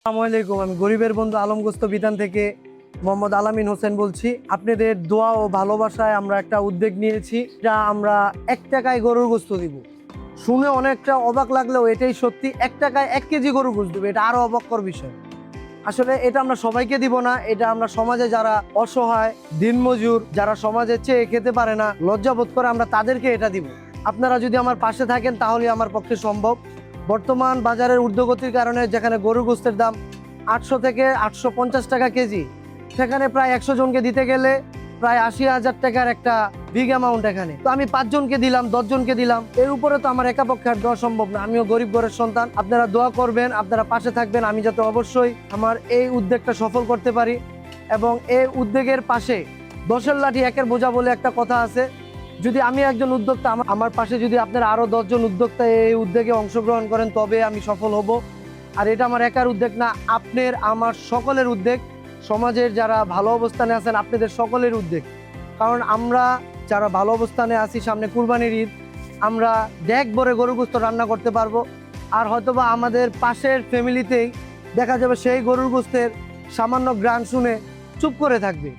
আসসালামু আলাইকুম। আমি গরিবের বন্ধু আলমগোস্ত বিতান থেকে মোহাম্মদ আলামিন হোসেন বলছি। আপনাদের দোয়া ও ভালোবাসায় আমরা একটা উদ্যোগ নিয়েছি, যা আমরা 1 টাকায় গরুর গোস্ত দিব। শুনে অনেকটা অবাক লাগলেও এটাই সত্যি। 1 টাকায় 1 কেজি গরুর গোস্ত দিব, এটা আরো অবাককর বিষয়। আসলে এটা আমরা সবাইকে দিব না, এটা আমরা সমাজে যারা অসহায়, দিনমজুর, যারা সমাজে চেয়ে খেতে পারে না, লজ্জাবোধ করে, আমরা তাদেরকে এটা দিব। আপনারা যদি আমার পাশে থাকেন তাহলে আমার পক্ষে সম্ভব। বর্তমান বাজারের ঊর্ধ্বগতির কারণে যেখানে গরুর গোস্তের দাম 800 থেকে 850 টাকা কেজি, সেখানে প্রায় 100 জনকে দিতে গেলে প্রায় 80,000 টাকার একটা বিগ অ্যামাউন্ট। এখানে তো আমি 5 জনকে দিলাম, 10 জনকে দিলাম, এর উপরে তো আমার একা পক্ষে আর দেওয়া সম্ভব না। আমিও গরিব ঘরের সন্তান। আপনারা দোয়া করবেন, আপনারা পাশে থাকবেন, আমি যাতে অবশ্যই আমার এই উদ্যোগটা সফল করতে পারি। এবং এই উদ্যোগের পাশে 10-এর লাঠি 1-এর বোঝা বলে একটা কথা আছে। যদি আমি একজন উদ্যোক্তা, আমার পাশে যদি আপনারা আরো 10 জন উদ্যোক্তা এই উদ্যোগে অংশগ্রহণ করেন, তবে আমি সফল হব। আর এটা আমার একার উদ্যোগ না, আপনার আমার সকলের উদ্যোগ। সমাজের যারা ভালো অবস্থানে আছেন আপনাদের সকলের উদ্যোগ। কারণ আমরা যারা ভালো অবস্থানে আছি, সামনে কুরবানির ঈদ, আমরা ডেক ভরে গরু গোস্ত রান্না করতে পারবো। আর হয়তোবা আমাদের পাশের ফ্যামিলিতেই দেখা যাবে সেই গরুর গোস্তের সামান্য গ্রান শুনে চুপ করে থাকবে।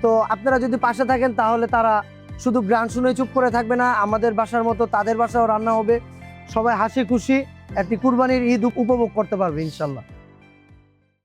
তো আপনারা যদি পাশে থাকেন তাহলে তারা শুধু গ্রান শুনে চুপ করে থাকবে না, আমাদের বাসার মতো তাদের বাসাও রান্না হবে। সবাই হাসি খুশি একটি কুরবানির ঈদ উপভোগ করতে পারবে ইনশাল্লাহ।